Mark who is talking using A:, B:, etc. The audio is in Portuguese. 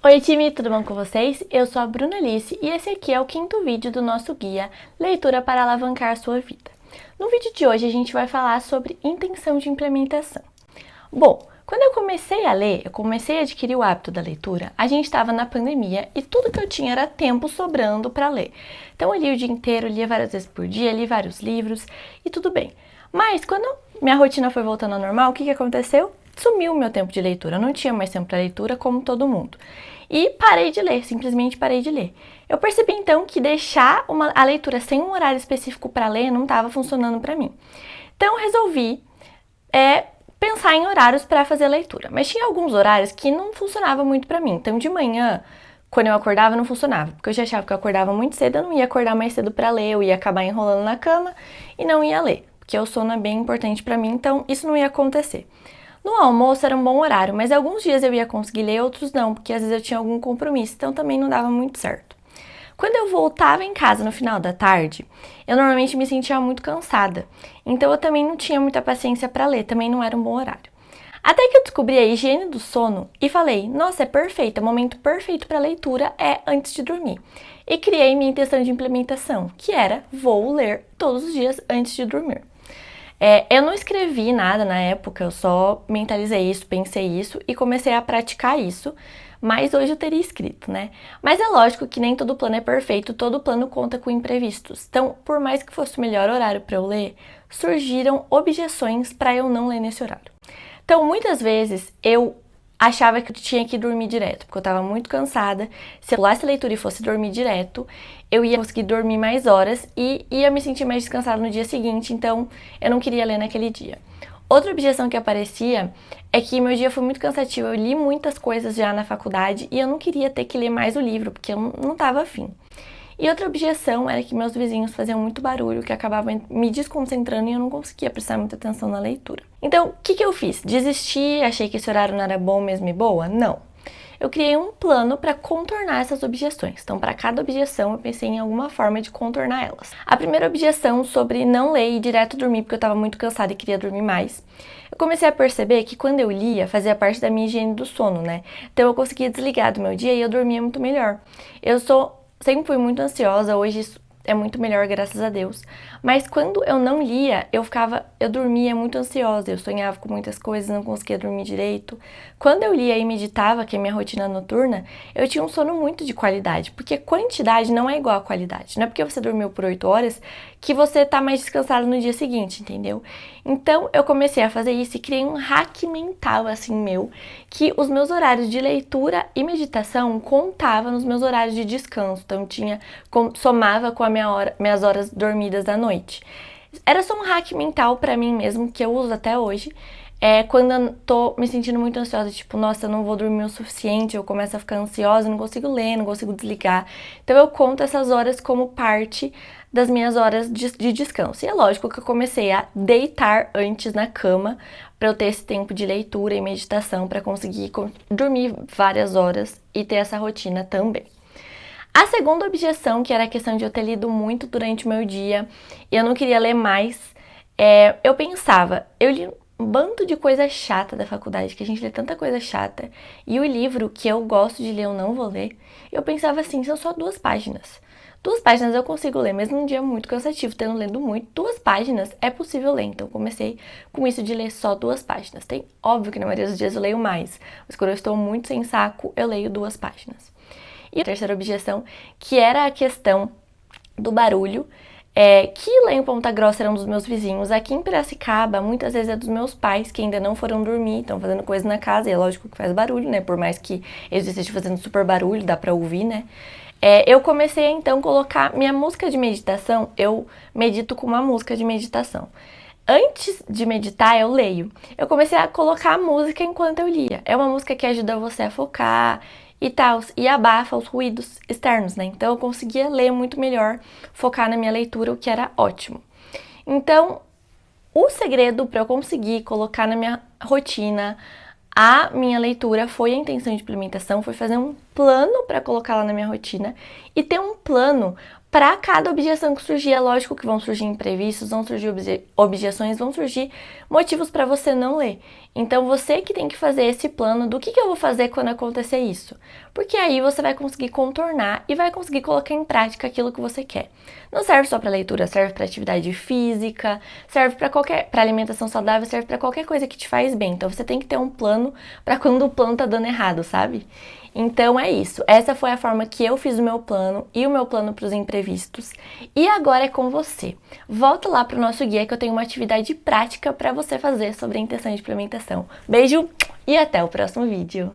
A: Oi time, tudo bom com vocês? Eu sou a Bruna Alice e esse aqui é o 5º vídeo do nosso guia Leitura para Alavancar a Sua Vida. No vídeo de hoje a gente vai falar sobre intenção de implementação. Bom, quando eu comecei a ler, eu comecei a adquirir o hábito da leitura, a gente estava na pandemia e tudo que eu tinha era tempo sobrando para ler. Então eu lia o dia inteiro, lia várias vezes por dia, li vários livros e tudo bem. Mas quando minha rotina foi voltando ao normal, o que aconteceu? Sumiu o meu tempo de leitura, eu não tinha mais tempo para leitura como todo mundo. E parei de ler, simplesmente parei de ler. Eu percebi então que deixar a leitura sem um horário específico para ler não estava funcionando para mim. Então eu resolvi pensar em horários para fazer a leitura. Mas tinha alguns horários que não funcionavam muito para mim. Então de manhã, quando eu acordava, não funcionava. Porque eu já achava que eu acordava muito cedo, eu não ia acordar mais cedo para ler, eu ia acabar enrolando na cama e não ia ler. Porque o sono é bem importante para mim, então isso não ia acontecer. No almoço era um bom horário, mas alguns dias eu ia conseguir ler, outros não, porque às vezes eu tinha algum compromisso, então também não dava muito certo. Quando eu voltava em casa no final da tarde, eu normalmente me sentia muito cansada, então eu também não tinha muita paciência para ler, também não era um bom horário. Até que eu descobri a higiene do sono e falei, nossa, é perfeito, o momento perfeito para leitura é antes de dormir. E criei minha intenção de implementação, que era, vou ler todos os dias antes de dormir. Eu não escrevi nada na época, eu só mentalizei isso, pensei isso e comecei a praticar isso, mas hoje eu teria escrito, né? Mas é lógico que nem todo plano é perfeito, todo plano conta com imprevistos. Então, por mais que fosse o melhor horário para eu ler, surgiram objeções para eu não ler nesse horário. Então, muitas vezes eu achava que eu tinha que dormir direto, porque eu estava muito cansada. Se eu pulasse a leitura e fosse dormir direto, eu ia conseguir dormir mais horas e ia me sentir mais descansada no dia seguinte, então eu não queria ler naquele dia. Outra objeção que aparecia é que meu dia foi muito cansativo, eu li muitas coisas já na faculdade e eu não queria ter que ler mais o livro, porque eu não estava afim. E outra objeção era que meus vizinhos faziam muito barulho, que acabava me desconcentrando e eu não conseguia prestar muita atenção na leitura. Então, o que eu fiz? Desisti? Achei que esse horário não era bom mesmo e boa? Não. Eu criei um plano para contornar essas objeções. Então, para cada objeção, eu pensei em alguma forma de contornar elas. A primeira objeção sobre não ler e ir direto dormir, porque eu estava muito cansada e queria dormir mais. Eu comecei a perceber que quando eu lia, fazia parte da minha higiene do sono, né? Então, eu conseguia desligar do meu dia e eu dormia muito melhor. Sempre fui muito ansiosa, hoje isso é muito melhor, graças a Deus. Mas quando eu não lia, eu dormia muito ansiosa, eu sonhava com muitas coisas, não conseguia dormir direito. Quando eu lia e meditava, que é minha rotina noturna, eu tinha um sono muito de qualidade, porque quantidade não é igual a qualidade. Não é porque você dormiu por 8 horas que você tá mais descansado no dia seguinte, entendeu? Então, eu comecei a fazer isso e criei um hack mental, assim, meu, que os meus horários de leitura e meditação contavam nos meus horários de descanso. Então, somava com minhas horas dormidas da noite. Era só um hack mental pra mim mesmo, que eu uso até hoje. Quando eu tô me sentindo muito ansiosa, tipo, nossa, eu não vou dormir o suficiente, eu começo a ficar ansiosa, não consigo ler, não consigo desligar. Então eu conto essas horas como parte das minhas horas de descanso. E é lógico que eu comecei a deitar antes na cama para eu ter esse tempo de leitura e meditação para conseguir dormir várias horas e ter essa rotina também. A segunda objeção, que era a questão de eu ter lido muito durante o meu dia e eu não queria ler mais, eu pensava, eu li um bando de coisa chata da faculdade, que a gente lê tanta coisa chata, e o livro que eu gosto de ler eu não vou ler, eu pensava assim, são só 2 páginas. 2 páginas eu consigo ler, mesmo num dia muito cansativo, tendo lendo muito, 2 páginas é possível ler, então eu comecei com isso de ler só 2 páginas. Óbvio que na maioria dos dias eu leio mais, mas quando eu estou muito sem saco, eu leio 2 páginas. E a terceira objeção, que era a questão do barulho, que lá em Ponta Grossa era um dos meus vizinhos. Aqui em Piracicaba, muitas vezes é dos meus pais, que ainda não foram dormir, estão fazendo coisa na casa, e é lógico que faz barulho, né? Por mais que eles estejam fazendo super barulho, dá pra ouvir, né? Eu comecei a, então, colocar minha música de meditação, eu medito com uma música de meditação. Antes de meditar, eu leio. Eu comecei a colocar a música enquanto eu lia. É uma música que ajuda você a focar e tal, e abafa os ruídos externos, né? Então eu conseguia ler muito melhor, focar na minha leitura, o que era ótimo. Então, o segredo para eu conseguir colocar na minha rotina a minha leitura foi a intenção de implementação, foi fazer um plano para colocar lá na minha rotina e ter um plano para cada objeção que surgir. É lógico que vão surgir imprevistos, vão surgir objeções, vão surgir motivos para você não ler. Então, você que tem que fazer esse plano do que eu vou fazer quando acontecer isso. Porque aí você vai conseguir contornar e vai conseguir colocar em prática aquilo que você quer. Não serve só para leitura, serve para atividade física, serve para alimentação saudável, serve para qualquer coisa que te faz bem. Então, você tem que ter um plano para quando o plano tá dando errado, sabe? Então é isso. Essa foi a forma que eu fiz o meu plano e o meu plano para os imprevistos. E agora é com você. Volta lá para o nosso guia que eu tenho uma atividade prática para você fazer sobre a intenção de implementação. Beijo e até o próximo vídeo.